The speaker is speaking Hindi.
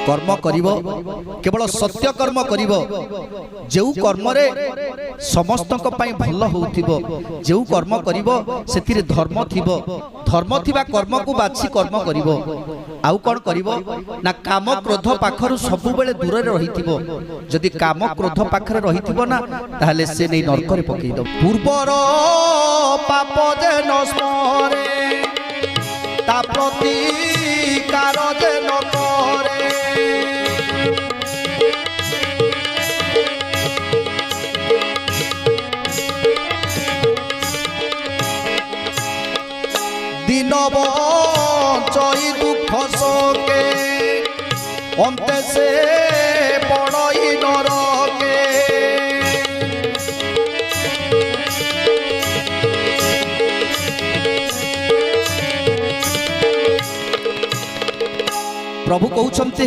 कर्म करिवो केवल सत्य कर्म करिवो जो कर्म रे समस्त भल होउथिबो जो कर्म करिवो सेतिरे धर्म थिबो धर्म थिबा कर्म को बाछि कर्म करिवो आउ कोन करिवो ना काम क्रोध पाखरु सब बेले दूर रे रहिथिबो जदि काम क्रोध पाखरे रहिथिबो ना ताहले से नै नरक रे पकई दो पूर्वर पाप जे न स्मरे ता प्रतिकार जे न करे दिन बंचई दुख शोके अंते से बड़ई नरके प्रभु कहउछन्ते